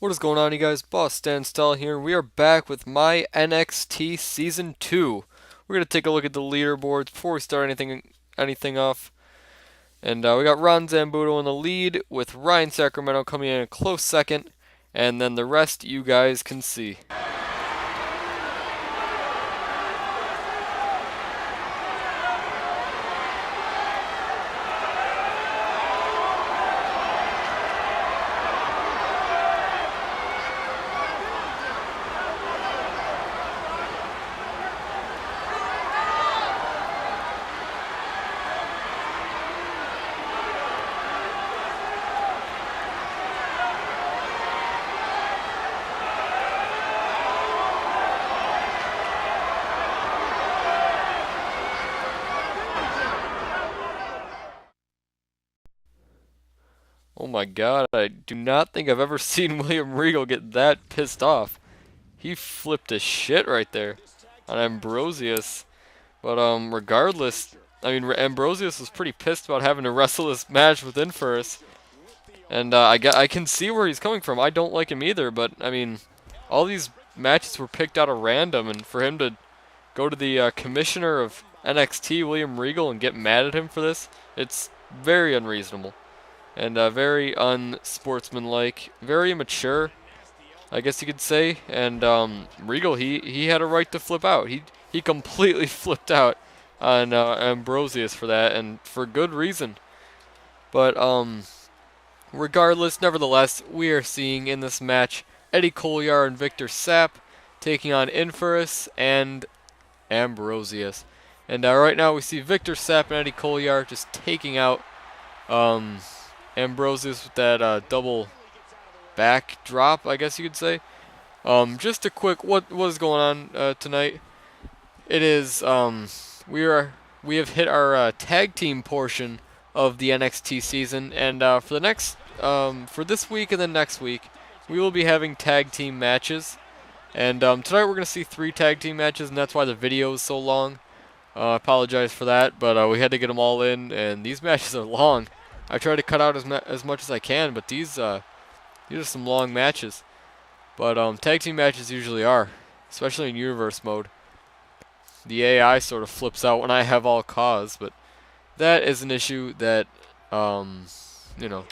What is going on, you guys? Boss Standstill here. We are back with my NXT Season 2. We're going to take a look at the leaderboards before we start anything off. And we got Ron Zambuto in the lead, with Ryan Sacramento coming in a close second. And then the rest you guys can see. Oh my god, I do not think I've ever seen William Regal get that pissed off. He flipped a shit right there on Ambrosius. But regardless, I mean, Ambrosius was pretty pissed about having to wrestle this match with Infurus. And I can see where he's coming from. I don't like him either, but I mean, all these matches were picked out of random, and for him to go to the commissioner of NXT, William Regal, and get mad at him for this, it's very unreasonable. And very unsportsmanlike, very immature, I guess you could say. And Regal, he had a right to flip out. He completely flipped out on Ambrosius for that, and for good reason. But regardless, nevertheless, we are seeing in this match Eddie Colyar and Victor Sapp taking on Infurus and Ambrosius. And right now we see Victor Sapp and Eddie Colyar just taking out Ambrosius with that double back drop, I guess you could say. Just a quick, what is going on tonight? It is we have hit our tag team portion of the NXT season, and for the next for this week and then next week, we will be having tag team matches. And tonight we're gonna see 3 tag team matches, and that's why the video is so long. I apologize for that, but we had to get them all in, and these matches are long. I try to cut out as much as I can, but these are some long matches. But tag team matches usually are, especially in universe mode. The AI sort of flips out when I have all cause, but that is an issue that you know,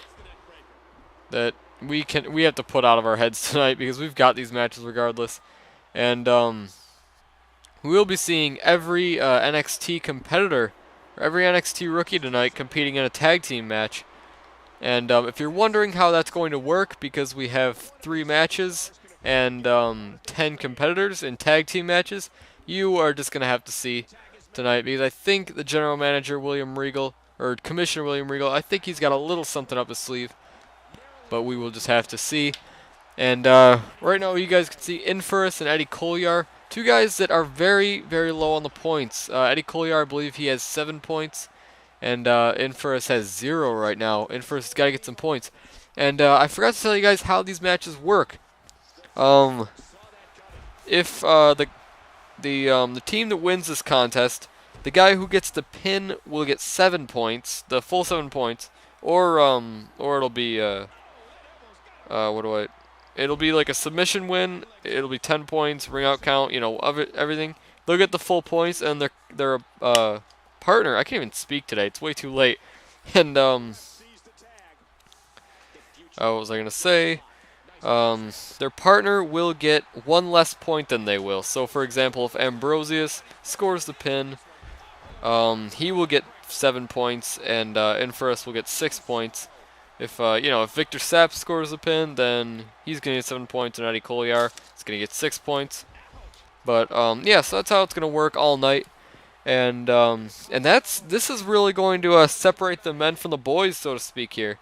that we have to put out of our heads tonight, because we've got these matches regardless. And we will be seeing every NXT competitor, or every NXT rookie tonight, competing in a tag team match. And if you're wondering how that's going to work, because we have 3 matches and 10 competitors in tag team matches, you are just going to have to see tonight, because I think the general manager, William Regal, or Commissioner William Regal, I think he's got a little something up his sleeve, but we will just have to see. And right now you guys can see Infurus and Eddie Colyar, 2 guys that are very, very low on the points. Eddie Colyar, I believe he has 7 points, and Infurus has 0 right now. Infurus has got to get some points. And I forgot to tell you guys how these matches work. If the team that wins this contest, the guy who gets the pin will get 7 points, the full 7 points, or it'll be it'll be like a submission win. It'll be 10 points, ring out count, of it, everything. They'll get the full points, and their partner, I can't even speak today. It's way too late. And what was I gonna say? Their partner will get 1 less point than they will. So, for example, if Ambrosius scores the pin, he will get 7 points, and Infurus will get 6 points. If if Victor Sapp scores the pin, then he's gonna get 7 points, and Eddie Colyar is gonna get 6 points. But yeah, so that's how it's gonna work all night, and this is really going to separate the men from the boys, so to speak here.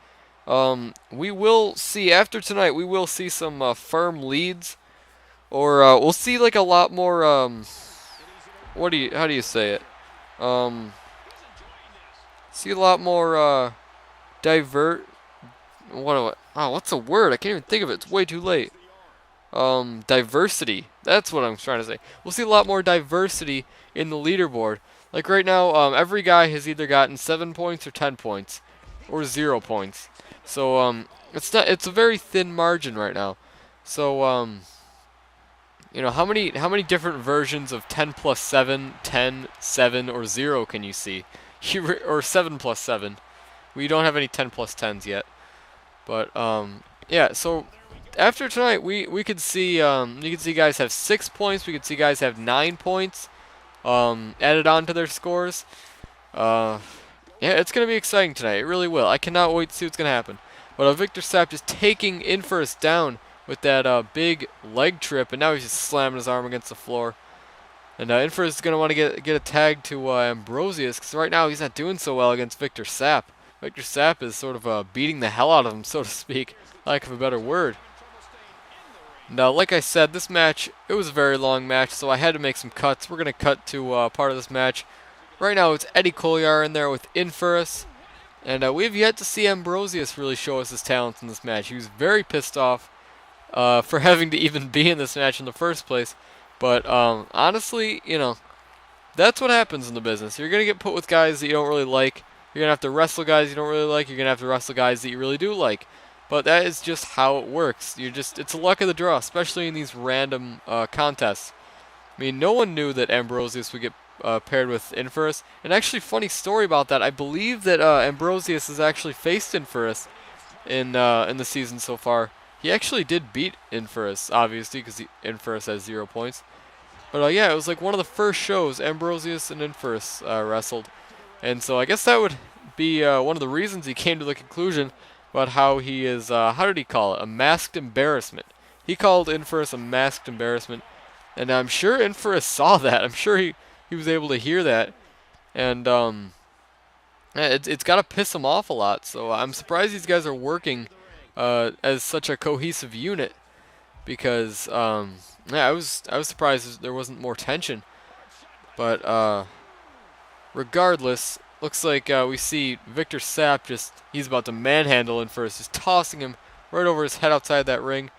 We will see after tonight. We will see some firm leads, or we'll see like a lot more. How do you say it? See a lot more what's the word? I can't even think of it. It's way too late. Diversity. That's what I'm trying to say. We'll see a lot more diversity in the leaderboard. Like right now, every guy has either gotten 7 points or 10 points, or 0 points. So it's a very thin margin right now. So, how many different versions of 10 plus 7, 10, 7, or 0 can you see? Or 7 plus 7. We don't have any 10 plus 10s yet. But, yeah, so after tonight, we could see, you could see guys have 6 points. We could see guys have 9 points added on to their scores. Yeah, it's going to be exciting tonight. It really will. I cannot wait to see what's going to happen. But Victor Sapp just taking Infurus down with that big leg trip, and now he's just slamming his arm against the floor. And Infurus is going to want to get a tag to Ambrosius, because right now he's not doing so well against Victor Sapp. Victor Sapp is sort of beating the hell out of him, so to speak, lack of a better word. Now, like I said, this match, it was a very long match, so I had to make some cuts. We're going to cut to part of this match. Right now, it's Eddie Colyar in there with Infurus. And we have yet to see Ambrosius really show us his talents in this match. He was very pissed off for having to even be in this match in the first place. But honestly, that's what happens in the business. You're going to get put with guys that you don't really like. You're going to have to wrestle guys you don't really like. You're going to have to wrestle guys that you really do like. But that is just how it works. It's a luck of the draw, especially in these random contests. I mean, no one knew that Ambrosius would get paired with Infurus. And actually, funny story about that. I believe that Ambrosius has actually faced Infurus in the season so far. He actually did beat Infurus, obviously, because Infurus has 0 points. But yeah, it was like one of the first shows Ambrosius and Infurus wrestled. And so I guess that would be one of the reasons he came to the conclusion about how he is, how did he call it? A masked embarrassment. He called Infurus a masked embarrassment. And I'm sure Infurus saw that. I'm sure he was able to hear that. And it's got to piss him off a lot. So I'm surprised these guys are working as such a cohesive unit. Because, yeah, I was surprised there wasn't more tension. But regardless, looks like we see Victor Sapp he's about to manhandle Infurus, just tossing him right over his head outside that ring.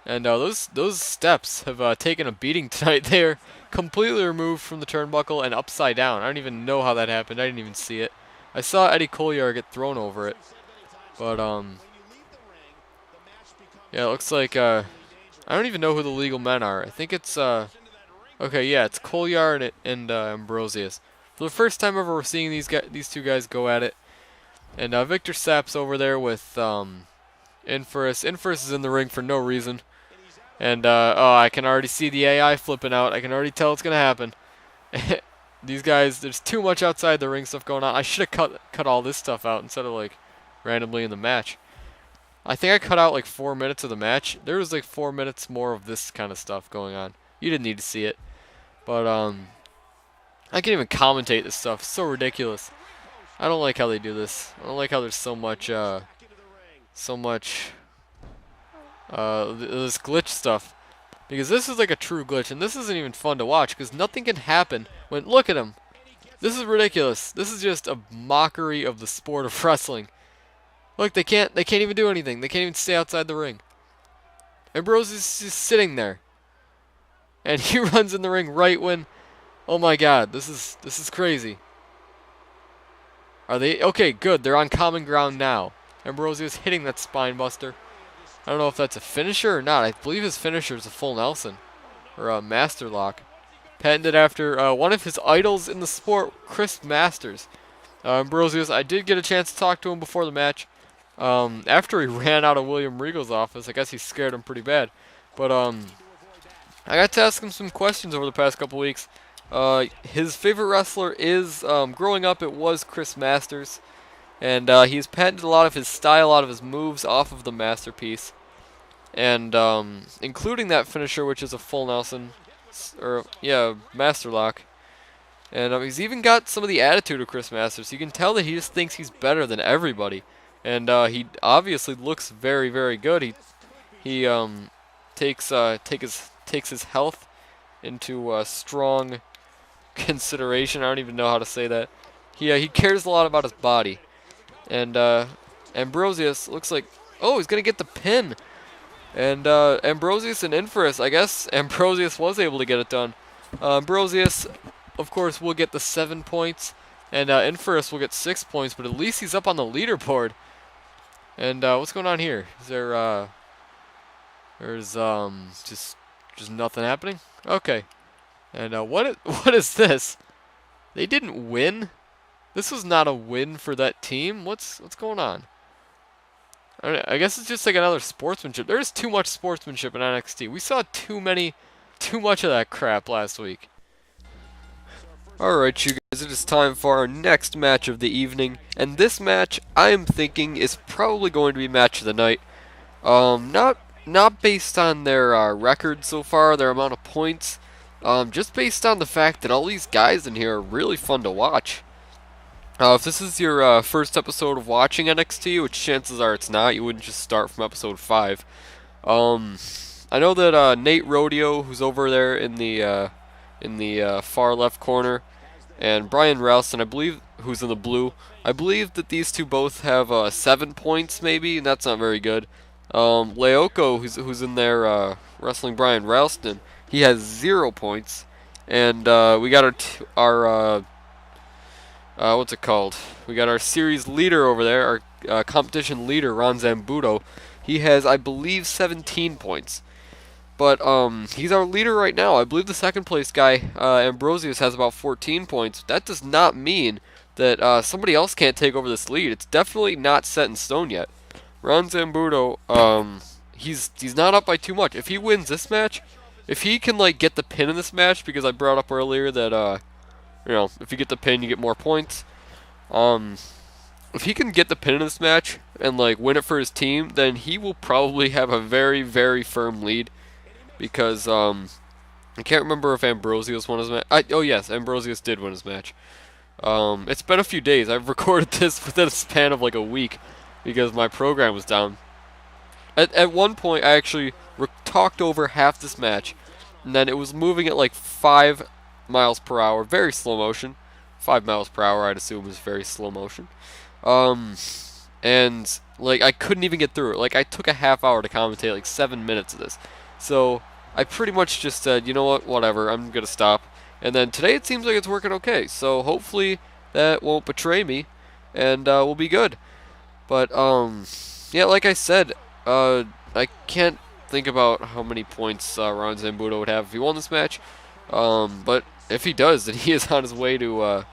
And those steps have taken a beating tonight. They're completely removed from the turnbuckle and upside down. I don't even know how that happened. I didn't even see it. I saw Eddie Colyar get thrown over it. But, yeah, it looks like, I don't even know who the legal men are. I think it's, okay, yeah, it's Colyar and Ambrosius. For the first time ever, we're seeing these two guys go at it. And Victor Sapp's over there with Infurus. Infurus is in the ring for no reason. And, oh, I can already see the AI flipping out. I can already tell it's going to happen. These guys, there's too much outside the ring stuff going on. I should have cut all this stuff out instead of, like, randomly in the match. I think I cut out, like, 4 minutes of the match. There was, like, 4 minutes more of this kind of stuff going on. You didn't need to see it. But, I can't even commentate this stuff. It's so ridiculous. I don't like how they do this. I don't like how there's so much, this glitch stuff. Because this is like a true glitch, and this isn't even fun to watch, because nothing can happen when, look at him. This is ridiculous. This is just a mockery of the sport of wrestling. Look, they can't even do anything. They can't even stay outside the ring. Ambrosius is just sitting there. And he runs in the ring right when, oh my god, this is crazy. Are they, okay, good, they're on common ground now. Ambrosius hitting that spine buster. I don't know if that's a finisher or not. I believe his finisher is a full Nelson. Or a Master Lock. Patented after one of his idols in the sport, Chris Masters. Ambrosius, I did get a chance to talk to him before the match. After he ran out of William Regal's office, I guess he scared him pretty bad. But I got to ask him some questions over the past couple weeks. His favorite wrestler is, growing up, it was Chris Masters. And he's patented a lot of his style, a lot of his moves off of the Masterpiece. And including that finisher, which is a full Nelson, or yeah, Master Lock. And he's even got some of the attitude of Chris Masters. You can tell that he just thinks he's better than everybody. And he obviously looks very, very good. He takes his health into strong consideration. I don't even know how to say that. He cares a lot about his body. And Ambrosius looks like, oh, he's gonna get the pin. And Ambrosius and Infurus, I guess Ambrosius was able to get it done. Ambrosius, of course, will get the 7 points, and Infurus will get 6 points, but at least he's up on the leaderboard. And what's going on here? Is there There's just nothing happening. Okay. And what is this? They didn't win. This was not a win for that team. What's going on? I guess it's just like another sportsmanship. There's too much sportsmanship in NXT. We saw too much of that crap last week. Alright, you guys, it is time for our next match of the evening. And this match, I am thinking, is probably going to be match of the night. Not based on their record so far, their amount of points. Just based on the fact that all these guys in here are really fun to watch. If this is your first episode of watching NXT, which chances are it's not, you wouldn't just start from episode 5. I know that Nate Rodeo, who's over there in the far left corner, and Brian Ralston, I believe, who's in the blue. I believe that these two both have 7 points, maybe, and that's not very good. Leoko, who's in there wrestling Brian Ralston, he has 0 points, and we got our what's it called? We got our series leader over there, our competition leader, Ron Zambuto. He has, I believe, 17 points. But he's our leader right now. I believe the second place guy, Ambrosius, has about 14 points. That does not mean that somebody else can't take over this lead. It's definitely not set in stone yet. Ron Zambuto, he's not up by too much. If he wins this match, if he can like get the pin in this match, because I brought up earlier that if you get the pin, you get more points. If he can get the pin in this match and like win it for his team, then he will probably have a very, very firm lead. Because I can't remember if Ambrosius won his match. Oh yes, Ambrosius did win his match. It's been a few days. I've recorded this within a span of like a week because my program was down. At one point, I actually talked over half this match, and then it was moving at like 5 miles per hour, very slow motion. 5 miles per hour, I'd assume, is very slow motion. And like I couldn't even get through it. Like I took a half hour to commentate, like 7 minutes of this. So I pretty much just said, you know what, whatever, I'm going to stop. And then today it seems like it's working okay. So hopefully that won't betray me and we'll be good. But, yeah, like I said, I can't think about how many points Ron Zambuto would have if he won this match. But if he does, then he is on his way to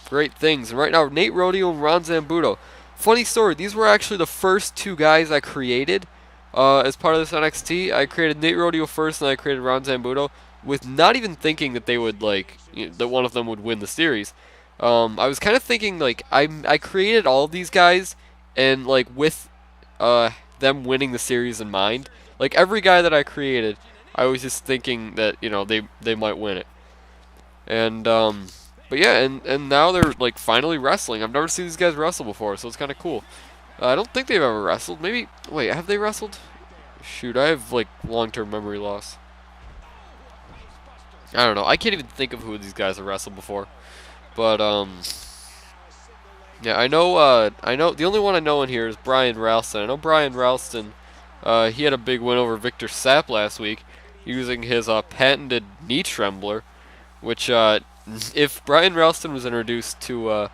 great things. And right now, Nate Rodeo and Ron Zambuto. Funny story, these were actually the first 2 guys I created. As part of this NXT, I created Nate Rodeo first, and I created Ron Zambuto, with not even thinking that they would that one of them would win the series. I was kind of thinking like I created all of these guys, and like with them winning the series in mind. Like every guy that I created, I was just thinking that they might win it. And but yeah, and now they're like finally wrestling. I've never seen these guys wrestle before, so it's kind of cool. I don't think they've ever wrestled. Maybe, wait, have they wrestled? Shoot, I have, like, long-term memory loss. I don't know. I can't even think of who these guys have wrestled before. But, yeah, I know, the only one I know in here is Brian Ralston. I know Brian Ralston, he had a big win over Victor Sapp last week using his, patented knee trembler, which, if Brian Ralston was introduced to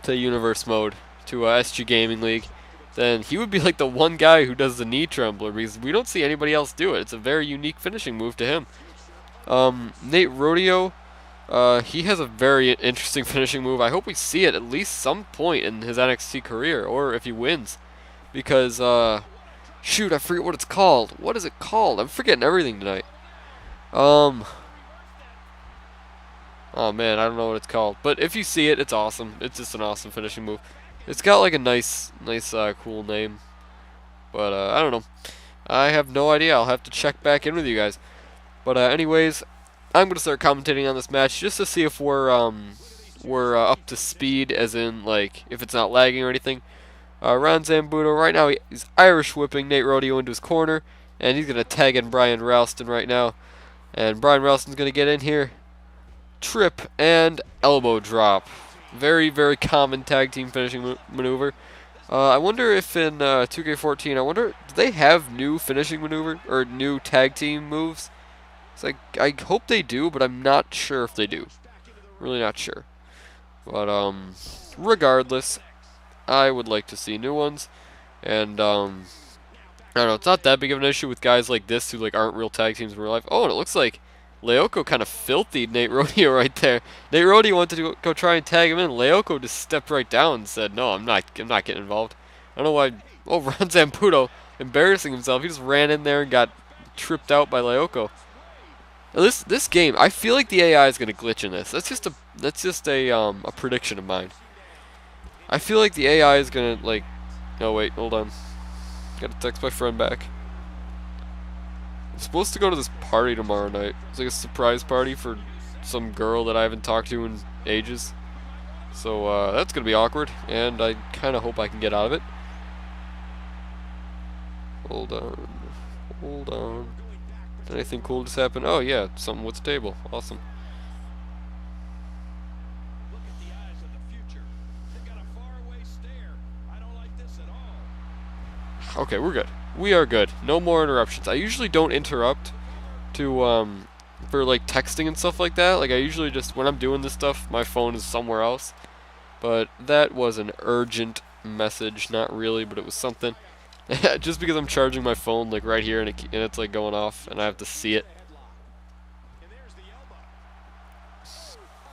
Universe Mode, to SG Gaming League, then he would be like the one guy who does the knee trembler because we don't see anybody else do it. It's a very unique finishing move to him. Nate Rodeo, he has a very interesting finishing move. I hope we see it at least some point in his NXT career, or if he wins. Because, shoot, I forget what it's called. What is it called? I'm forgetting everything tonight. Oh man, I don't know what it's called. But if you see it, it's awesome. It's just an awesome finishing move. It's got like a nice, cool name. But, I don't know. I have no idea. I'll have to check back in with you guys. But, anyways, I'm going to start commentating on this match just to see if we're up to speed, as in, like, if it's not lagging or anything. Ron Zambuto, right now, he's Irish whipping Nate Rodeo into his corner. And he's going to tag in Brian Ralston right now. And Brian Ralston's going to get in here. Trip and elbow drop. Very, very common tag team finishing maneuver. I wonder if in 2K14, do they have new finishing maneuver or new tag team moves? It's like, I hope they do, but I'm not sure if they do. Really not sure. But regardless, I would like to see new ones. And I don't know, it's not that big of an issue with guys like this who like aren't real tag teams in real life. Oh, and it looks like Leoko kind of filthy Nate Rodeo right there. Nate Rodeo wanted to go try and tag him in. Leoko just stepped right down and said, "No, I'm not getting involved." I don't know why. Oh, Ron Zamputo embarrassing himself. He just ran in there and got tripped out by Leoko. Now this game, I feel like the AI is gonna glitch in this. That's just a prediction of mine. I feel like the AI is gonna like. No, wait, hold on. Gotta text my friend back. I'm supposed to go to this party tomorrow night. It's like a surprise party for some girl that I haven't talked to in ages. So that's gonna be awkward, and I kind of hope I can get out of it. Hold on. Hold on. Did anything cool just happen? Oh yeah, something with the table. Awesome. Okay, we're good. We are good. No more interruptions. I usually don't interrupt to for like texting and stuff like that. Like I usually just when I'm doing this stuff, my phone is somewhere else. But that was an urgent message, not really, but it was something. Just because I'm charging my phone like right here and it's like going off and I have to see it.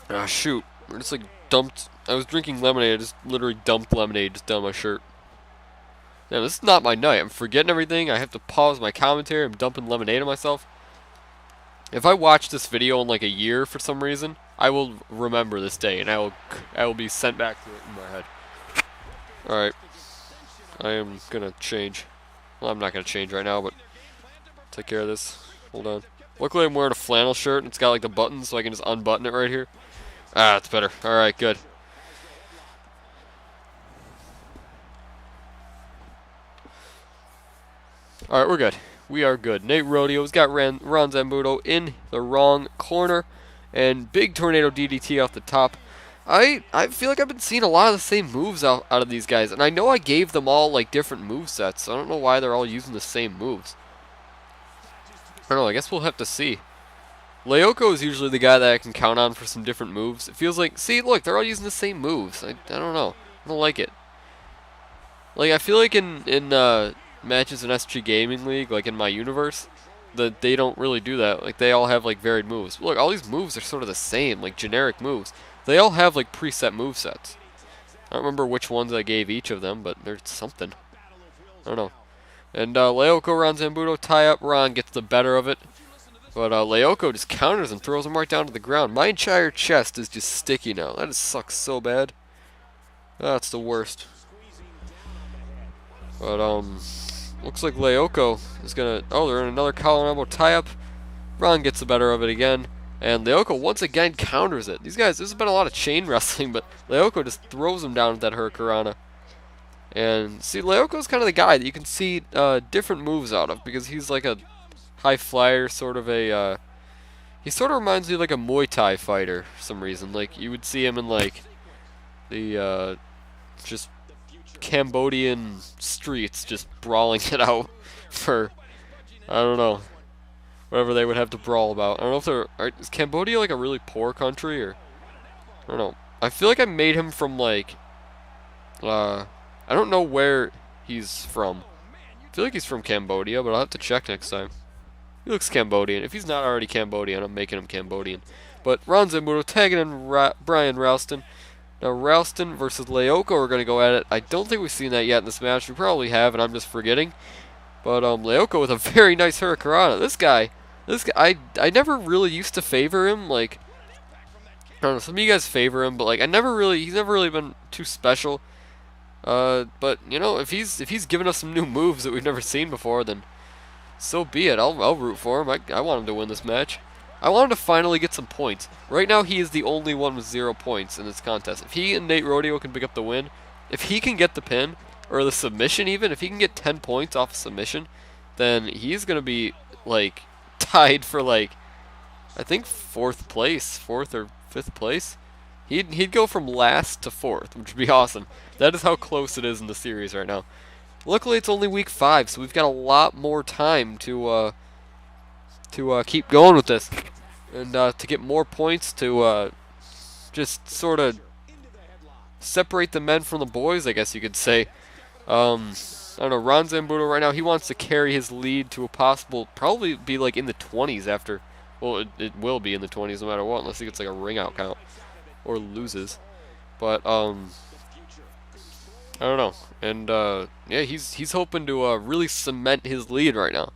Ah, shoot. I just like dumped. I was drinking lemonade. I just literally dumped lemonade just down my shirt. Now, this is not my night. I'm forgetting everything. I have to pause my commentary. I'm dumping lemonade on myself. If I watch this video in like a year for some reason, I will remember this day and I will be sent back to it in my head. Alright. I am gonna change. Well, I'm not gonna change right now, but take care of this. Hold on. Luckily I'm wearing a flannel shirt and it's got like the buttons so I can just unbutton it right here. Ah, it's better. Alright, good. Alright, we're good. We are good. Nate Rodeo's got Ron Zambuto in the wrong corner. And big tornado DDT off the top. I feel like I've been seeing a lot of the same moves out of these guys. And I know I gave them all like different movesets. So I don't know why they're all using the same moves. I don't know. I guess we'll have to see. Leoko is usually the guy that I can count on for some different moves. It feels like, see, look, they're all using the same moves. I don't know. I don't like it. Like, I feel like in matches in SG Gaming League, like in my universe, that they don't really do that. Like, they all have, like, varied moves. Look, all these moves are sort of the same, like, generic moves. They all have, like, preset movesets. I don't remember which ones I gave each of them, but there's something. I don't know. And Leoko, Ron Zambuto tie up. Ron gets the better of it. But Leoko just counters and throws him right down to the ground. My entire chest is just sticky now. That just sucks so bad. That's the worst. But, looks like Leoko is gonna... Oh, they're in another collar and elbow tie-up. Ron gets the better of it again. And Leoko once again counters it. These guys, there's been a lot of chain wrestling, but Leoko just throws him down with that Hurricanrana. And, see, Leoko's kind of the guy that you can see different moves out of, because he's like a high flyer, sort of a... he sort of reminds me of like a Muay Thai fighter for some reason. Like, you would see him in, like, the, just Cambodian streets, just brawling it out for, I don't know, whatever they would have to brawl about. I don't know if is Cambodia like a really poor country, or, I don't know. I feel like I made him from like, I don't know where he's from. I feel like he's from Cambodia, but I'll have to check next time. He looks Cambodian. If he's not already Cambodian, I'm making him Cambodian. But Ron Zambuto tagging in Brian Ralston. Now, Ralston versus Leoko are going to go at it. I don't think we've seen that yet in this match. We probably have, and I'm just forgetting. But Leoko with a very nice Hurricanrana. This guy, I never really used to favor him. Like, I don't know, some of you guys favor him, but like, he's never really been too special. But you know, if he's given us some new moves that we've never seen before, then so be it. I'll root for him. I want him to win this match. I want him to finally get some points. Right now, he is the only one with 0 points in this contest. If he and Nate Rodeo can pick up the win, if he can get the pin, or the submission even, if he can get 10 points off a submission, then he's going to be, like, tied for, like, I think 4th place, 4th or 5th place. He'd go from last to 4th, which would be awesome. That is how close it is in the series right now. Luckily, it's only week 5, so we've got a lot more time to keep going with this, and to get more points to just sort of separate the men from the boys, I guess you could say. I I don't know, Ron Zambuto right now, he wants to carry his lead to a possible, probably be like in the 20s after, well, it will be in the 20s no matter what, unless he gets like a ring out count or loses. But, I don't know. And, yeah, he's hoping to really cement his lead right now.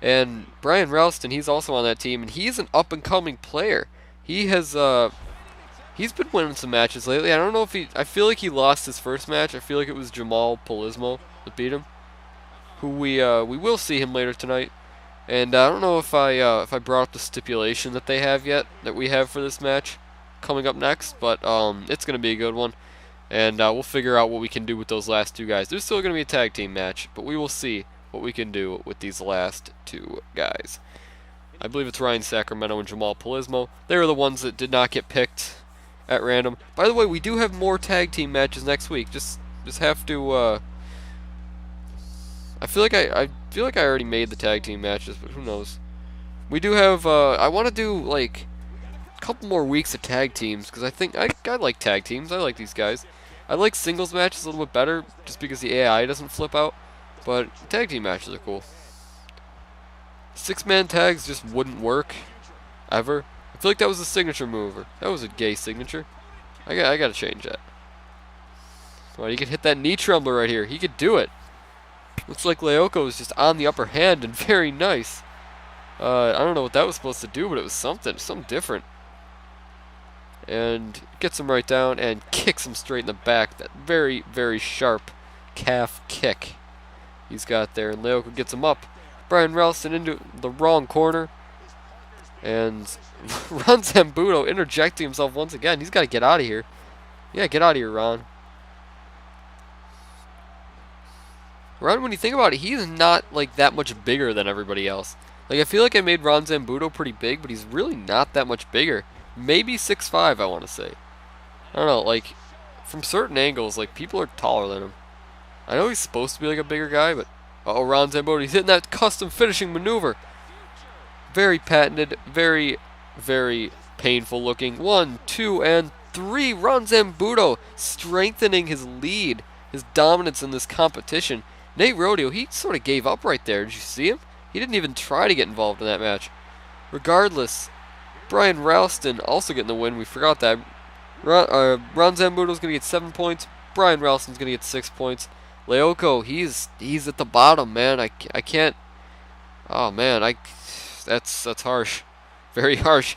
And Brian Ralston, he's also on that team, and he's an up-and-coming player. He has, he's been winning some matches lately. I don't know if I feel like he lost his first match. I feel like it was Jamal Polismo that beat him, who we will see him later tonight. And I don't know if I brought up the stipulation that they have yet, that we have for this match coming up next, but it's going to be a good one. And we'll figure out what we can do with those last two guys. There's still going to be a tag team match, but we will see what we can do with these last two guys. I believe it's Ryan Sacramento and Jamal Polismo. They were the ones that did not get picked at random. By the way, we do have more tag team matches next week. Just have to. I feel like I already made the tag team matches, but who knows? We do have. I want to do like a couple more weeks of tag teams because I think I like tag teams. I like these guys. I like singles matches a little bit better just because the AI doesn't flip out. But tag team matches are cool. 6-man tags just wouldn't work ever. I feel like that was a signature move. Or that was a gay signature. I gotta change that. Well, he could hit that knee trembler right here. He could do it. Looks like Leoko is just on the upper hand and very nice. I don't know what that was supposed to do, but it was something different. And gets him right down and kicks him straight in the back. That very, very sharp calf kick he's got there. And Leoko gets him up. Brian Ralston into the wrong corner. And Ron Zambuto interjecting himself once again. He's got to get out of here. Yeah, get out of here, Ron. Ron, when you think about it, he's not like that much bigger than everybody else. Like, I feel like I made Ron Zambuto pretty big, but he's really not that much bigger. Maybe 6'5", I want to say. I don't know, like, from certain angles, like, people are taller than him. I know he's supposed to be like a bigger guy, but uh-oh, Ron Zambuto, he's hitting that custom finishing maneuver. Very patented, very, very painful looking. 1, 2, and 3. Ron Zambuto strengthening his lead, his dominance in this competition. Nate Rodeo, he sort of gave up right there. Did you see him? He didn't even try to get involved in that match. Regardless, Brian Ralston also getting the win. We forgot that. Ron Zambuto's going to get 7 points. Brian Ralston's going to get 6 points. Leoko, he's at the bottom, man. I can't. Oh man, that's harsh, very harsh.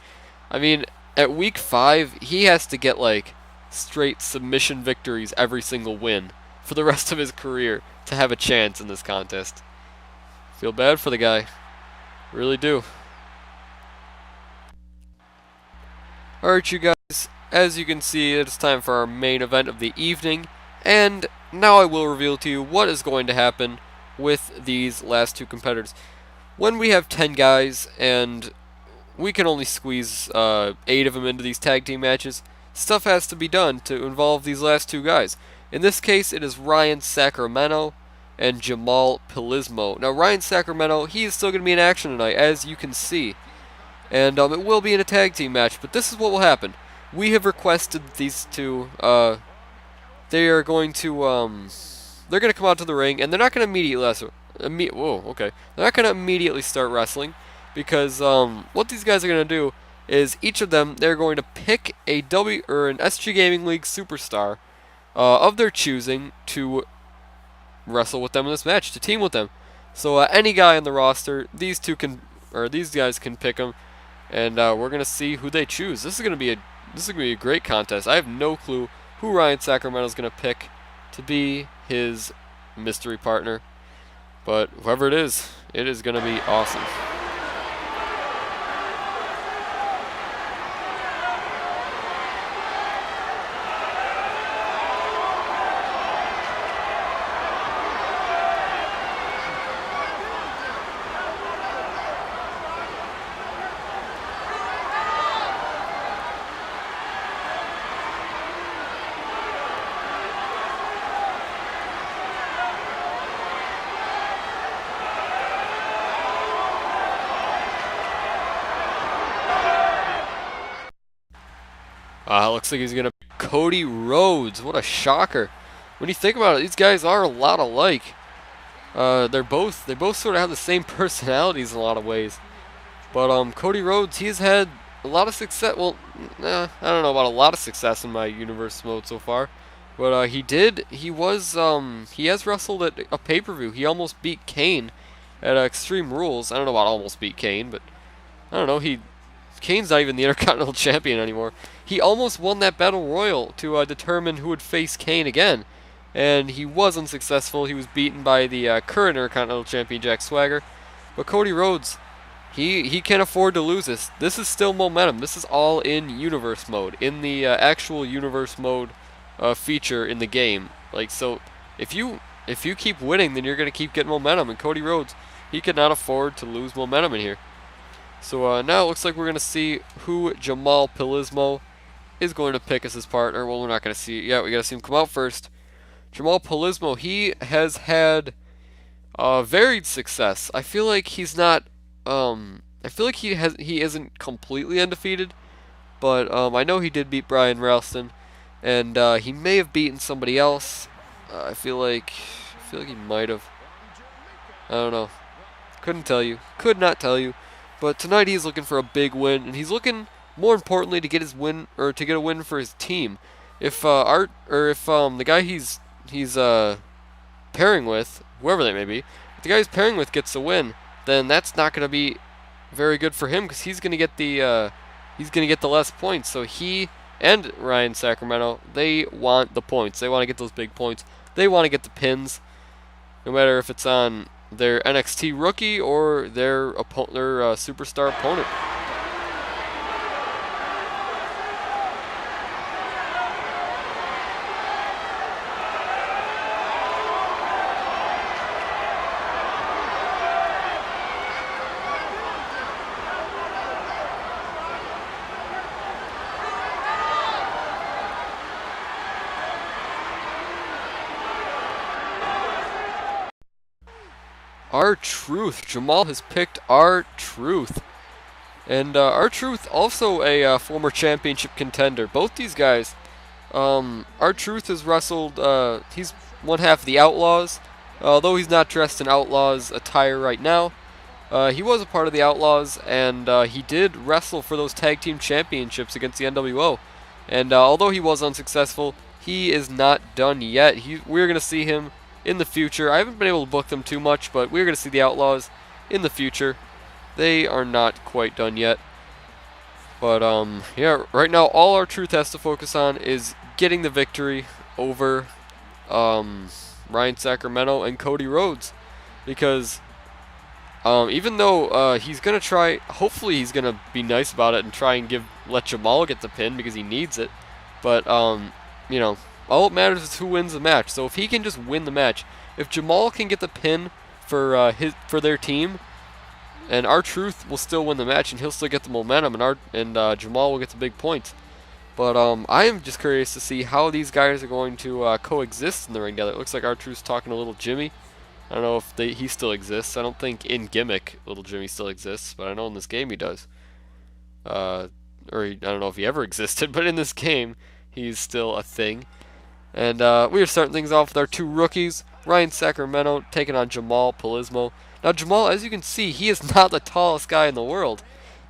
I mean, at week 5, he has to get like straight submission victories every single win for the rest of his career to have a chance in this contest. Feel bad for the guy, really do. Alright, you guys, as you can see, it's time for our main event of the evening, and now I will reveal to you what is going to happen with these last two competitors. When we have 10 guys and we can only squeeze 8 of them into these tag team matches, stuff has to be done to involve these last two guys. In this case, it is Ryan Sacramento and Jamal Polismo. Now, Ryan Sacramento, he is still going to be in action tonight, as you can see. And it will be in a tag team match, but this is what will happen. We have requested these two, they are going to, they're going to come out to the ring, and they're not going to immediately, they're not going to immediately start wrestling, because what these guys are going to do is each of them, they're going to pick a an SG Gaming League superstar of their choosing to wrestle with them in this match, to team with them. So any guy on the roster, these guys can pick them, and we're going to see who they choose. This is going to be a great contest. I have no clue who Ryan Sacramento is going to pick to be his mystery partner, but whoever it is going to be awesome. Looks like he's going to be Cody Rhodes. What a shocker. When you think about it, these guys are a lot alike. they both sort of have the same personalities in a lot of ways. But Cody Rhodes, he's had a lot of success. Well, I don't know about a lot of success in my universe mode so far. But he has wrestled at a pay-per-view. He almost beat Kane at Extreme Rules. I don't know about almost beat Kane, but I don't know. Kane's not even the Intercontinental Champion anymore. He almost won that Battle Royal to determine who would face Kane again. And he was unsuccessful. He was beaten by the current Intercontinental Champion, Jack Swagger. But Cody Rhodes, he can't afford to lose this. This is still momentum. This is all in universe mode, in the actual universe mode feature in the game. Like, so, if you keep winning, then you're gonna keep getting momentum. And Cody Rhodes, he cannot afford to lose momentum in here. So now it looks like we're gonna see who Jamal Pilismo is going to pick as his partner. Well, we're not gonna see it yet. We gotta see him come out first. Jamal Pilismo, he has had varied success. I feel like he's not. I feel like he isn't completely undefeated, but I know he did beat Brian Ralston, and he may have beaten somebody else. I feel like he might have. I don't know. Couldn't tell you. Could not tell you. But tonight he's looking for a big win, and he's looking more importantly to get his win or to get a win for his team. If the guy he's pairing with, whoever that may be, if the guy he's pairing with gets a win, then that's not going to be very good for him because he's going to get the less points. So he and Ryan Sacramento, they want the points. They want to get those big points. They want to get the pins, no matter if it's on their NXT rookie or their superstar opponent. R-Truth. Jamal has picked R-Truth. And R-Truth, also a former championship contender. Both these guys, R-Truth has wrestled, he's one half of the Outlaws. Although he's not dressed in Outlaws attire right now, he was a part of the Outlaws, and he did wrestle for those tag team championships against the NWO. And although he was unsuccessful, he is not done yet. We're going to see him in the future. I haven't been able to book them too much, but we're going to see the Outlaws in the future. They are not quite done yet. But, yeah, right now all R-Truth has to focus on is getting the victory over Ryan Sacramento and Cody Rhodes. Because even though he's going to try, hopefully he's going to be nice about it and try and let Jamal get the pin because he needs it. But, you know, all that matters is who wins the match. So if he can just win the match, if Jamal can get the pin for their team, and R-Truth will still win the match, and he'll still get the momentum, and Jamal will get the big points. But I am just curious to see how these guys are going to coexist in the ring together. It looks like R-Truth's talking to Little Jimmy. I don't know if he still exists. I don't think in gimmick Little Jimmy still exists, but I know in this game he does. I don't know if he ever existed, but in this game he's still a thing. And we are starting things off with our two rookies, Ryan Sacramento taking on Jamal Pilismo. Now Jamal, as you can see, he is not the tallest guy in the world.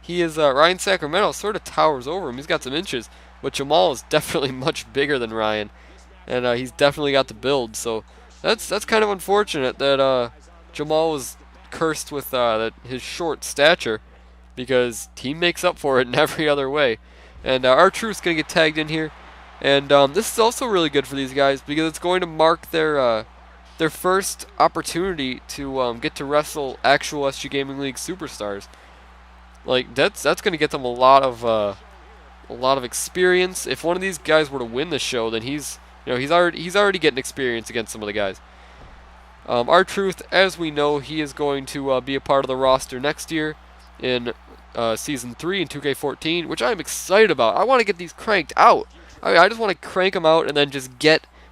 He is Ryan Sacramento sort of towers over him. He's got some inches, but Jamal is definitely much bigger than Ryan, and he's definitely got the build. So that's kind of unfortunate that Jamal was cursed with his short stature, because he makes up for it in every other way. And R-Truth's gonna get tagged in here. And this is also really good for these guys because it's going to mark their first opportunity to get to wrestle actual SG Gaming League superstars. Like that's going to get them a lot of experience. If one of these guys were to win the show, then he's already getting experience against some of the guys. R-Truth, as we know, he is going to be a part of the roster next year in Season 3 in 2K14, which I'm excited about. I want to get these cranked out. I just want to crank them out and then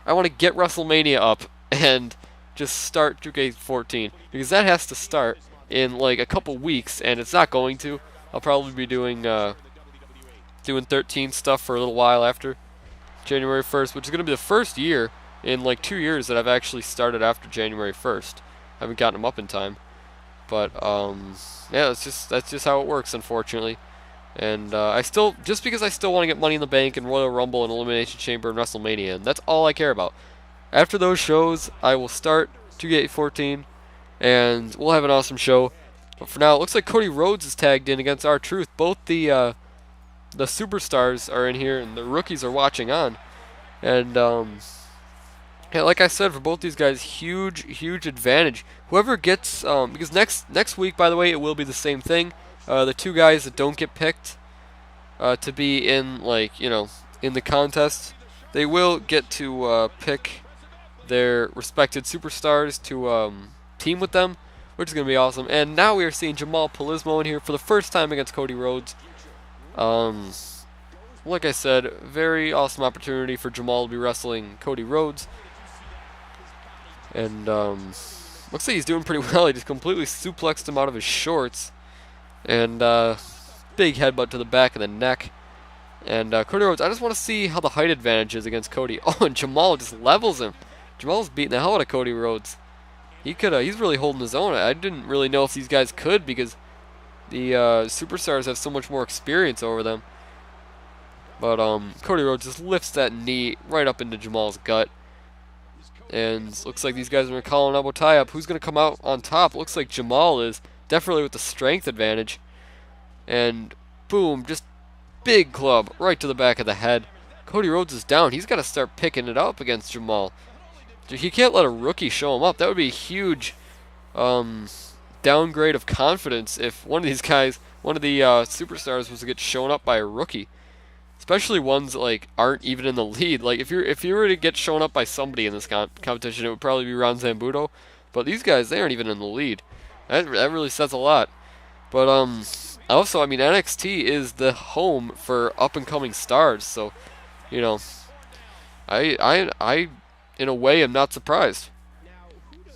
I want to get WrestleMania up and just start 2K14, because that has to start in like a couple weeks, and it's not going to. I'll probably be doing 13 stuff for a little while after January 1st, which is going to be the first year in like 2 years that I've actually started after January 1st. haven't gotten them up in time. But yeah, that's just how it works, unfortunately. And I still, just because I still want to get Money in the Bank and Royal Rumble and Elimination Chamber and WrestleMania, and that's all I care about. After those shows, I will start 2K14, and we'll have an awesome show. But for now, it looks like Cody Rhodes is tagged in against R-Truth. Both the superstars are in here, and the rookies are watching on. And yeah, like I said, for both these guys, huge advantage. Whoever gets, because next week, by the way, it will be the same thing. The two guys that don't get picked to be in, like, in the contest, they will get to pick their respected superstars to team with them, which is going to be awesome. And now we are seeing Jamal Polismo in here for the first time against Cody Rhodes. Like I said, very awesome opportunity for Jamal to be wrestling Cody Rhodes. And looks like he's doing pretty well. He just completely suplexed him out of his shorts. And big headbutt to the back of the neck. And Cody Rhodes, I just want to see how the height advantage is against Cody. Oh, and Jamal just levels him. Jamal's beating the hell out of Cody Rhodes. He's really holding his own. I didn't really know if these guys could, because the superstars have so much more experience over them. But Cody Rhodes just lifts that knee right up into Jamal's gut. And looks like these guys are going to call an elbow tie-up. Who's going to come out on top? Looks like Jamal is, definitely with the strength advantage. And boom, just big club right to the back of the head. Cody Rhodes is down. He's got to start picking it up against Jamal. He can't let a rookie show him up. That would be a huge downgrade of confidence if one of these guys, one of the superstars, was to get shown up by a rookie. Especially ones that, like, aren't even in the lead. Like, if you were to get shown up by somebody in this competition, it would probably be Ron Zambuto. But these guys, they aren't even in the lead. That really says a lot. But also, I mean, NXT is the home for up-and-coming stars. So, I in a way am not surprised.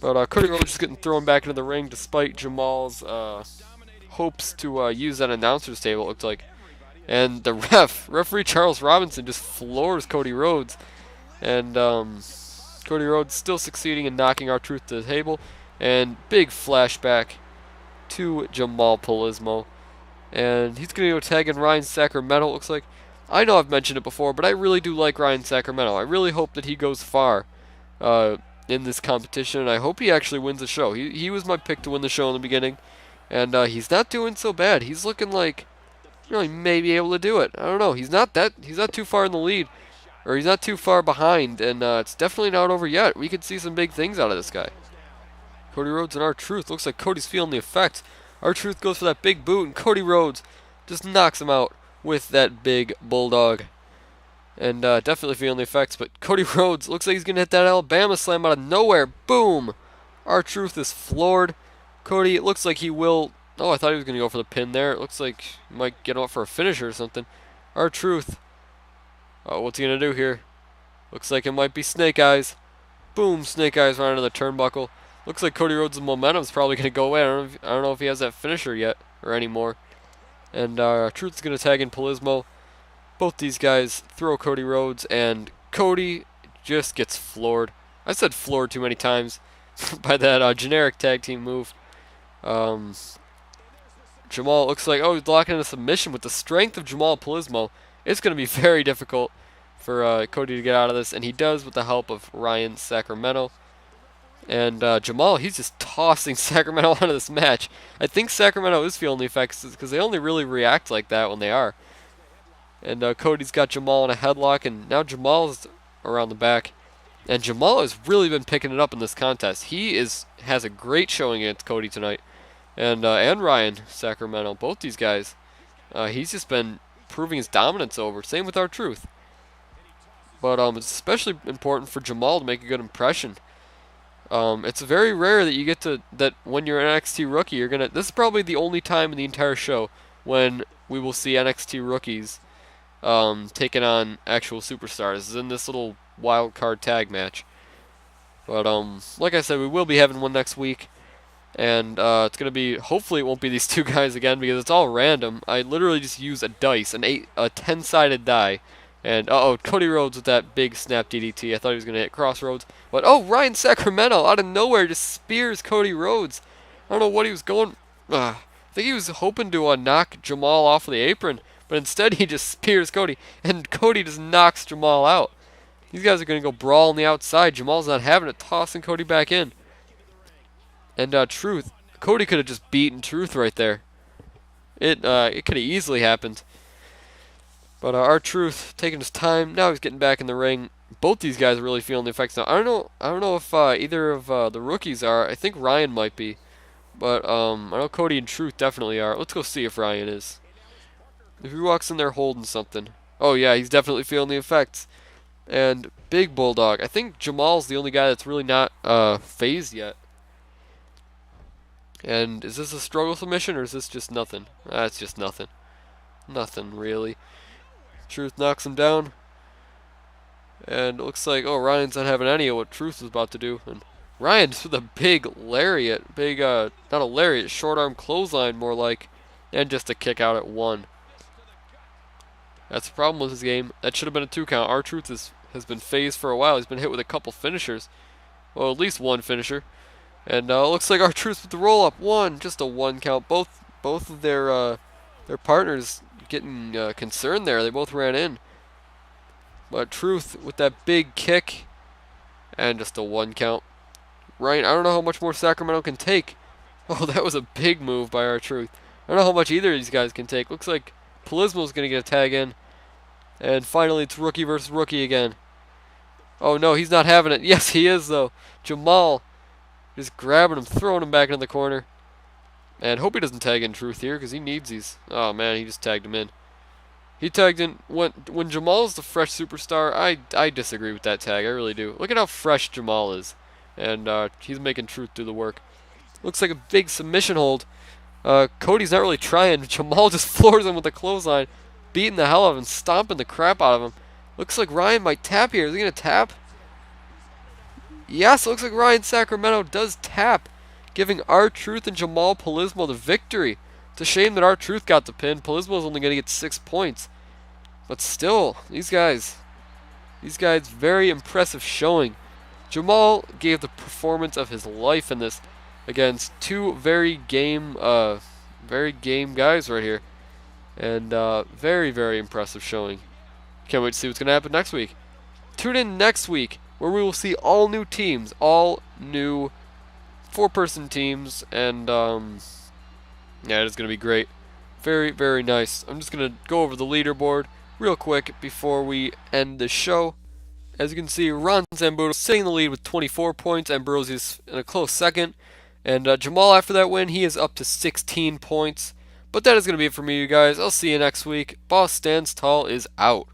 But Cody Rhodes is getting thrown back into the ring despite Jamal's hopes to use that announcer's table, it looked like. And the referee Charles Robinson just floors Cody Rhodes. And Cody Rhodes still succeeding in knocking R-Truth to the table. And big flashback to Jamal Polismo. And he's going to go tag in Ryan Sacramento, it looks like. I know I've mentioned it before, but I really do like Ryan Sacramento. I really hope that he goes far in this competition. And I hope he actually wins the show. He was my pick to win the show in the beginning. And he's not doing so bad. He's looking like he may be able to do it. I don't know. He's not too far in the lead, or he's not too far behind, and it's definitely not over yet. We could see some big things out of this guy. Cody Rhodes and R-Truth. Looks like Cody's feeling the effects. R-Truth goes for that big boot, and Cody Rhodes just knocks him out with that big bulldog. And definitely feeling the effects, but Cody Rhodes looks like he's going to hit that Alabama slam out of nowhere. Boom! R-Truth is floored. Cody, it looks like he will... Oh, I thought he was going to go for the pin there. It looks like he might get him up for a finisher or something. R-Truth. Oh, what's he going to do here? Looks like it might be Snake Eyes. Boom, Snake Eyes right into the turnbuckle. Looks like Cody Rhodes' momentum is probably going to go away. I don't know if he has that finisher yet or anymore. And R-Truth is going to tag in Polismo. Both these guys throw Cody Rhodes, and Cody just gets floored. I said floored too many times by that generic tag team move. Jamal looks like, he's locking in a submission. With the strength of Jamal Polismo, it's going to be very difficult for Cody to get out of this, and he does with the help of Ryan Sacramento. And Jamal, he's just tossing Sacramento out of this match. I think Sacramento is feeling the effects because they only really react like that when they are. And Cody's got Jamal in a headlock, and now Jamal's around the back. And Jamal has really been picking it up in this contest. He has a great showing against Cody tonight. And Ryan Sacramento, both these guys, he's just been proving his dominance over. Same with R-Truth. But it's especially important for Jamal to make a good impression. It's very rare that you get that when you're an NXT rookie, this is probably the only time in the entire show when we will see NXT rookies taking on actual superstars. This is in this little wild card tag match. But like I said, we will be having one next week. And it's going to be, hopefully it won't be these two guys again because it's all random. I literally just use a dice, a 10-sided die, And, uh-oh, Cody Rhodes with that big snap DDT. I thought he was going to hit Crossroads. But, oh, Ryan Sacramento out of nowhere just spears Cody Rhodes. I don't know what he was going... I think he was hoping to knock Jamal off of the apron. But instead, he just spears Cody. And Cody just knocks Jamal out. These guys are going to go brawl on the outside. Jamal's not having it, tossing Cody back in. And Truth. Cody could have just beaten Truth right there. It could have easily happened. But R-Truth taking his time. Now he's getting back in the ring. Both these guys are really feeling the effects now. I don't know if either of the rookies are. I think Ryan might be. But I know Cody and Truth definitely are. Let's go see if Ryan is. If he walks in there holding something. Oh yeah, he's definitely feeling the effects. And Big Bulldog. I think Jamal's the only guy that's really not phased yet. And is this a struggle submission or is this just nothing? It's just nothing. Nothing really. Truth knocks him down. And it looks like, oh, Ryan's not having any of what Truth was about to do. And Ryan just with a big lariat. Big, not a lariat, short arm clothesline more like. And just a kick out at 1. That's the problem with his game. That should have been a 2 count. R-Truth has been phased for a while. He's been hit with a couple finishers. Well, at least one finisher. And looks like R-Truth with the roll up. 1, just a 1 count. Both of their partners getting concerned there. They both ran in. But Truth with that big kick. And just a 1 count. Ryan, I don't know how much more Sacramento can take. Oh, that was a big move by R-Truth. I don't know how much either of these guys can take. Looks like Polismo's going to get a tag in. And finally, it's rookie versus rookie again. Oh, no, he's not having it. Yes, he is, though. Jamal just grabbing him, throwing him back into the corner. And hope he doesn't tag in Truth here, because he needs these. Oh, man, he just tagged him in. He tagged in. When Jamal's the fresh superstar, I disagree with that tag. I really do. Look at how fresh Jamal is. And he's making Truth do the work. Looks like a big submission hold. Cody's not really trying. Jamal just floors him with a clothesline, beating the hell out of him, stomping the crap out of him. Looks like Ryan might tap here. Is he going to tap? Yes, it looks like Ryan Sacramento does tap, giving R-Truth and Jamal Polismo the victory. It's a shame that R-Truth got the pin. Polismo's only going to get 6 points. But still, these guys, very impressive showing. Jamal gave the performance of his life in this against 2 very game guys right here. And very, very impressive showing. Can't wait to see what's going to happen next week. Tune in next week where we will see all new teams, all new 4-person teams, and yeah, it's going to be great. Very, very nice. I'm just going to go over the leaderboard real quick before we end the show. As you can see, Ron Zambuto sitting in the lead with 24 points. Ambrosius in a close second. And Jamal, after that win, he is up to 16 points. But that is going to be it for me, you guys. I'll see you next week. Boss Stands Tall is out.